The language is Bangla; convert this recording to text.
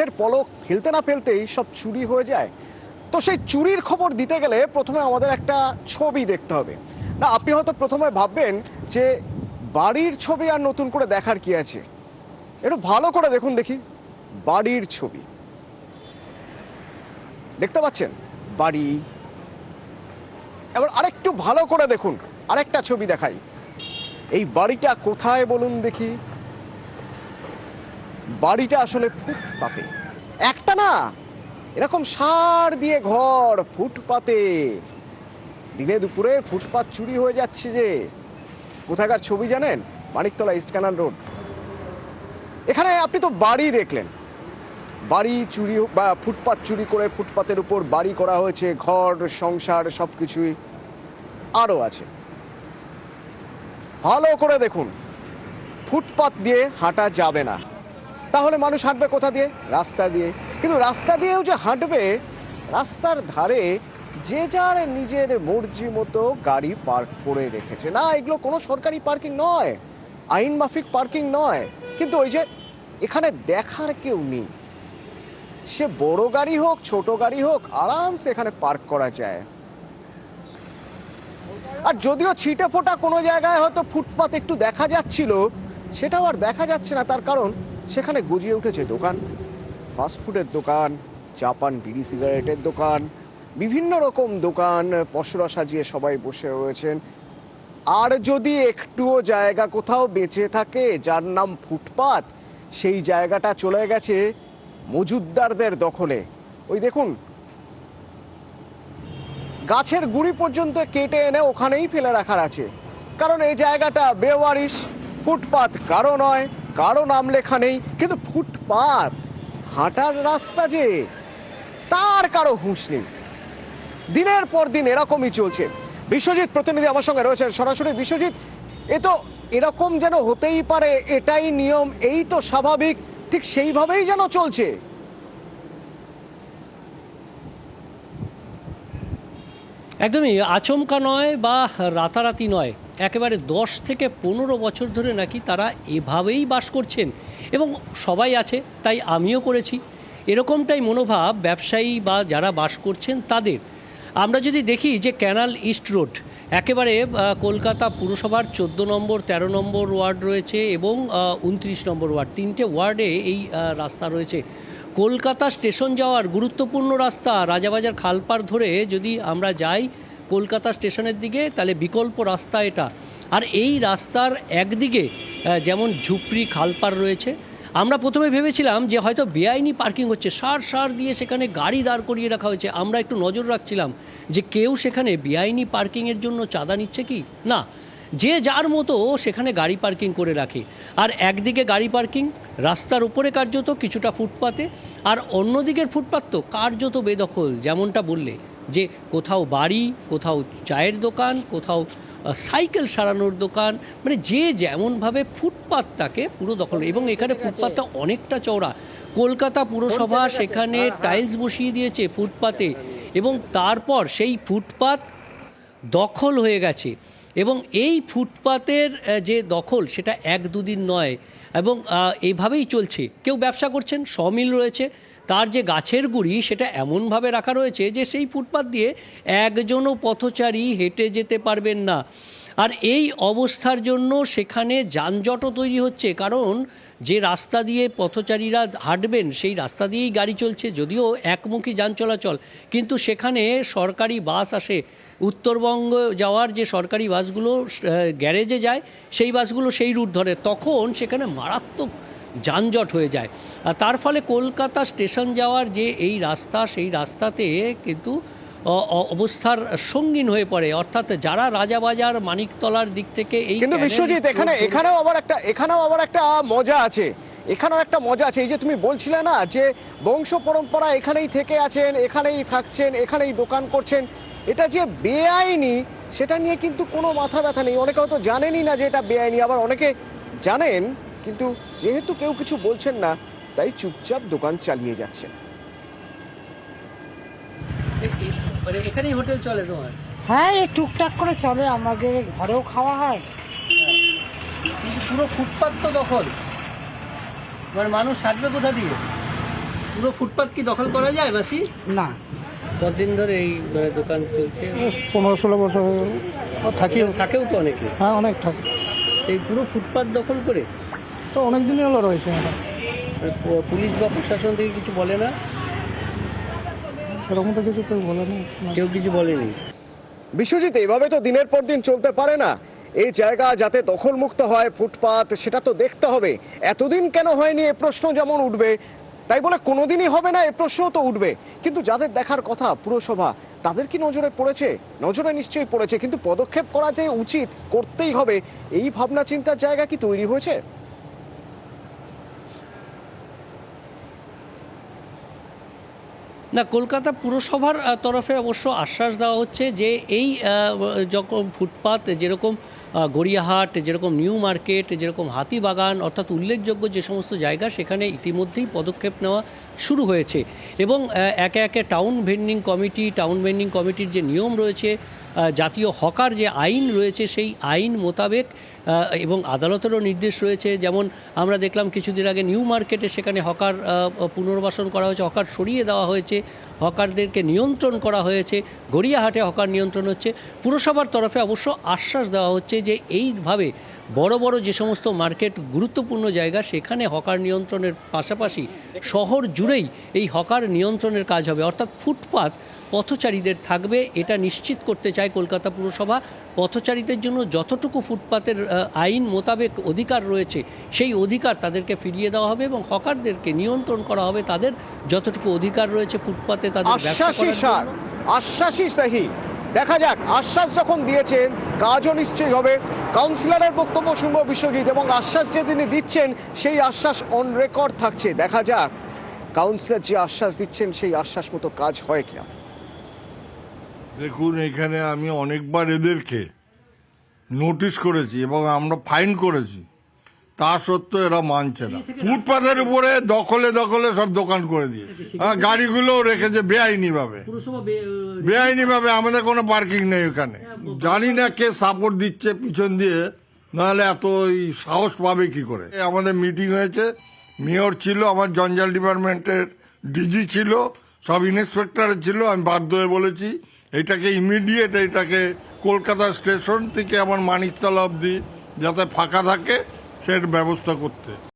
চোখের পলক ফেলতে না ফেলতেই সব চুরি হয়ে যায়। তো সেই চুরির খবর দিতে গেলে প্রথমে আমাদের একটা ছবি দেখতে হবে। না, আপনি হয়তো প্রথমে ভাববেন যে বাড়ির ছবি আর নতুন করে দেখার কি আছে। একটু ভালো করে দেখুন দেখি, বাড়ির ছবি দেখতে পাচ্ছেন? বাড়ি। এবার আরেকটু ভালো করে দেখুন, আরেকটা ছবি দেখাই। এই বাড়িটা কোথায় বলুন দেখি? বাড়িটা আসলে ফুটপাতে। একটা না, এরকম সার দিয়ে ঘর ফুটপাতে। দিনে দুপুরে ফুটপাত চুরি হয়ে যাচ্ছে যে। কোথাকার ছবি জানেন? Maniktala east canal road. এখানে আপনি তো বাড়ি দেখলেন, বাড়ি চুরি বা ফুটপাত চুরি করে ফুটপাতের উপর বাড়ি করা হয়েছে, ঘর সংসার সবকিছুই আরো আছে। ভালো করে দেখুন, ফুটপাত দিয়ে হাঁটা যাবে না, তাহলে মানুষ হাঁটবে কোথা দিয়ে? রাস্তা দিয়ে। কিন্তু রাস্তা দিয়েও যে হাঁটবে, রাস্তার ধারে যে যার নিজের মর্জি মতো গাড়ি পার্ক করে রেখেছে। না, এগুলো কোনো সরকারি পার্কিং নয়, আইন মাফিক পার্কিং নয়। কিন্তু ওই যে এখানে দেখার কেউ নেই, সে বড় গাড়ি হোক ছোট গাড়ি হোক আরামসে এখানে পার্ক করা যায়। আর যদিও ছিটে ফোটা কোনো জায়গায় হয়তো ফুটপাত একটু দেখা যাচ্ছিল, সেটাও আর দেখা যাচ্ছে না। তার কারণ সেখানে গজিয়ে উঠেছে দোকান, ফাস্টফুডের দোকান, জাপান বিড়ি সিগারেটের দোকান, বিভিন্ন রকম দোকান, পসরা সাজিয়ে সবাই বসে রয়েছেন। আর যদি একটুও জায়গা কোথাও বেঁচে থাকে যার নাম ফুটপাত, সেই জায়গাটা চলে গেছে মজুদ্দারদের দখলে। ওই দেখুন, গাছের গুড়ি পর্যন্ত কেটে এনে ওখানেই ফেলে রাখার আছে, কারণ এই জায়গাটা বেওয়ারিশ। ফুটপাত কারো নয়, কারো নাম লেখা নেই, কিন্তু ফুটপাত হাঁটার রাস্তা যে, তার কারো হুঁশ নেই। দিনের পর দিন এরকমই চলছে। বিশ্বজিৎ প্রতিনিধি আমার সঙ্গে রয়েছেন সরাসরি। বিশ্বজিৎ, এ তো এরকম যেন হতেই পারে, এটাই নিয়ম, এই তো স্বাভাবিক, ঠিক সেইভাবেই যেন চলছে। একদমই আচমকা নয় বা রাতারাতি নয়, একেবারে 10 থেকে 15 বছর ধরে নাকি তারা এভাবেই বাস করছেন এবং সবাই আছে, তাই আমিও করেছি। এরকমটাই মনোভাব ব্যবসায়ী বা যারা বাস করছেন তাদের। আমরা যদি দেখি যে ক্যানাল ইস্ট রোড একেবারে কলকাতা পুরসভার 14 নম্বর 13 নম্বর ওয়ার্ড রয়েছে এবং 29 নম্বর ওয়ার্ড, তিনটে ওয়ার্ডে এই রাস্তা রয়েছে। কলকাতা স্টেশন যাওয়ার গুরুত্বপূর্ণ রাস্তা, রাজাবাজার খালপাড় ধরে যদি আমরা যাই কলকাতা স্টেশনের দিকে, তাহলে বিকল্প রাস্তা এটা। আর এই রাস্তার একদিকে যেমন ঝুপড়ি খালপাড় রয়েছে, আমরা প্রথমে ভেবেছিলাম যে হয়তো বেআইনি পার্কিং হচ্ছে, সার দিয়ে সেখানে গাড়ি দাঁড় করিয়ে রাখা হয়েছে। আমরা একটু নজর রাখছিলাম যে কেউ সেখানে বেআইনি পার্কিংয়ের জন্য চাঁদা নিচ্ছে কি না, যে যার মতো সেখানে গাড়ি পার্কিং করে রাখে। আর একদিকে গাড়ি পার্কিং রাস্তার উপরে কার্যত, কিছুটা ফুটপাতে, আর অন্যদিকের ফুটপাত তো কার্যত বেদখল। যেমনটা বললে যে কোথাও বাড়ি, কোথাও চায়ের দোকান, কোথাও সাইকেল সারানোর দোকান, মানে যে যেমনভাবে ফুটপাতটাকে পুরো দখল। এবং এখানে ফুটপাতটা অনেকটা চওড়া, কলকাতা পুরসভা সেখানে টাইলস বসিয়ে দিয়েছে ফুটপাতে, এবং তারপর সেই ফুটপাত দখল হয়ে গেছে। এবং এই ফুটপাতের যে দখল সেটা 1-2 দিন নয়, এবং এইভাবেই চলছে। কেউ ব্যবসা করছেন, সমিল রয়েছে, তার যে গাছের গুঁড়ি সেটা এমনভাবে রাখা রয়েছে যে সেই ফুটপাত দিয়ে একজনও পথচারী হেঁটে যেতে পারবেন না। আর এই অবস্থার জন্য সেখানে যানজটও তৈরি হচ্ছে, কারণ যে রাস্তা দিয়ে পথচারীরা হাঁটবেন সেই রাস্তা দিয়েই গাড়ি চলছে, যদিও একমুখী যান চলাচল, কিন্তু সেখানে সরকারি বাস আসে। উত্তরবঙ্গ যাওয়ার যে সরকারি বাসগুলো গ্যারেজে যায়, সেই বাসগুলো সেই রুট ধরে, তখন সেখানে মারাত্মক যানজট হয়ে যায়। আর তার ফলে কলকাতা স্টেশন যাওয়ার যে এই রাস্তা, সেই রাস্তাতে কিন্তু অবস্থার সঙ্গীন হয়ে পড়ে। অর্থাৎ যারা রাজাবাজার মানিকতলার দিক থেকে এই, কিন্তু বিশ্বজিৎ, এখানেও আবার একটা মজা আছে। এখানেও একটা মজা আছে। এই যে তুমি বলছিলে না যে বংশ পরম্পরা এখানেই থেকে আছেন, এখানেই থাকছেন, এখানেই দোকান করছেন, এটা যে বেআইনি সেটা নিয়ে কিন্তু কোনো মাথা ব্যথা নেই। অনেকে হয়তো জানেনই না যে এটা বেআইনি, আবার অনেকে জানেন, কিন্তু যেহেতু কেউ কিছু বলছেন না তাই চুপচাপ দোকান চালিয়ে যাচ্ছেন। এখানেই হোটেল চলে তোমার? হ্যাঁ, এই টুকটাক করে চলে, আমাদের ঘরেও খাওয়া হয়। কিন্তু পুরো ফুটপাত তো দখল, মানে মানুষ হাঁটবে কোথা দিয়ে? পুরো ফুটপাত কি দখল করা যায় মাসি? না, কতদিন ধরে এই দোকান চলছে? 15-16 বছর হয়ে গেল। থাকি, থাকেও তো অনেকে, হ্যাঁ অনেক থাকে। এই পুরো ফুটপাত দখল করে তো অনেক দিনই হলো রয়েছে এখন। পুলিশ বা প্রশাসন থেকে কিছু বলে না? এরকম তো কিছু কেউ বলে না। কেউ কিছু বলেনি। বিশ্বজিৎ, এভাবে তো দিনের পর দিন চলতে পারে না। এই জায়গা যাতে দখলমুক্ত হয় ফুটপাত, সেটা তো দেখতে হবে। এতদিন কেন হয়নি এ প্রশ্ন যেমন উঠবে, তাই বলে কোনোদিনই হবে না এ প্রশ্নও তো উঠবে। কিন্তু যাদের দেখার কথা পুরসভা, তাদের কি নজরে পড়েছে? নজরে নিশ্চয়ই পড়েছে, কিন্তু পদক্ষেপ করা যে উচিত, করতেই হবে, এই ভাবনা চিন্তার জায়গা কি তৈরি হয়েছে? না, কলকাতা পুরসভার তরফে অবশ্য আশ্বাস দেওয়া হচ্ছে যে এই যখন ফুটপাত, যেরকম গড়িয়াহাট, যেরকম নিউ মার্কেট, যেরকম হাতিবাগান, অর্থাৎ উল্লেখযোগ্য যে সমস্ত জায়গা, সেখানে ইতিমধ্যেই পদক্ষেপ নেওয়া শুরু হয়েছে এবং একে একে টাউন ভেন্ডিং কমিটির যে নিয়ম রয়েছে, জাতীয় হকার যে আইন রয়েছে, সেই আইন মোতাবেক এবং আদালতেরও নির্দেশ রয়েছে। যেমন আমরা দেখলাম কিছুদিন আগে নিউ মার্কেটে, সেখানে হকার পুনর্বাসন করা হয়েছে, হকার সরিয়ে দেওয়া হয়েছে, হকারদেরকে নিয়ন্ত্রণ করা হয়েছে। গড়িয়াহাটে হকার নিয়ন্ত্রণ হচ্ছে। পুরসভার তরফে অবশ্য আশ্বাস দেওয়া হচ্ছে যে এইভাবে বড় বড় যে সমস্ত মার্কেট, গুরুত্বপূর্ণ জায়গা, সেখানে হকার নিয়ন্ত্রণের পাশাপাশি শহর জুড়েই এই হকার নিয়ন্ত্রণের কাজ হবে। অর্থাৎ ফুটপাত পথচারীদের থাকবে, এটা নিশ্চিত করতে চায় কলকাতা পুরসভা। পথচারীদের জন্য যতটুকু ফুটপাতের আইন মোতাবেক অধিকার রয়েছে, সেই অধিকার তাদেরকে ফিরিয়ে দেওয়া হবে এবং হকারদেরকে নিয়ন্ত্রণ করা হবে। তাদের যতটুকু অধিকার রয়েছে ফুটপাতে তাদের ব্যবসা করার জন্য। আশ্বাসই সাহি। দেখা যাক, আশ্বাস যখন দিয়েছেন, কাজও নিশ্চয়ই হবে। কাউন্সিলরের বক্তব্য শুনবো বিশ্বজিৎ, এবং আশ্বাস যে তিনি দিচ্ছেন সেই আশ্বাস অন রেকর্ড থাকছে। দেখা যাক কাউন্সিলর যে আশ্বাস দিচ্ছেন সেই আশ্বাস মতো কাজ হয় কিনা। দেখুন, এখানে আমি অনেকবার এদেরকে নোটিশ করেছি এবং আমরা ফাইন করেছি, তা সত্ত্বেও এরা মানছে না। ফুটপাথের উপরে দখলে দখলে সব দোকান করে দিয়ে গাড়িগুলো রেখেছে বেআইনিভাবে। আমাদের কোনো পার্কিং নেই ওখানে। জানি না কে সাপোর্ট দিচ্ছে পিছন দিয়ে, নাহলে এত সাহস পাবে কি করে। আমাদের মিটিং হয়েছে, মেয়র ছিল, আমার জঞ্জাল ডিপার্টমেন্টের ডিজি ছিল, সব ইন্সপেক্টর ছিল। আমি বাধ্য হয়ে বলেছি এটাকে ইমিডিয়েট, এটাকে কলকাতা স্টেশন থেকে আমার মানিকতলা অবধি যাতে ফাঁকা থাকে সেটার ব্যবস্থা করতে।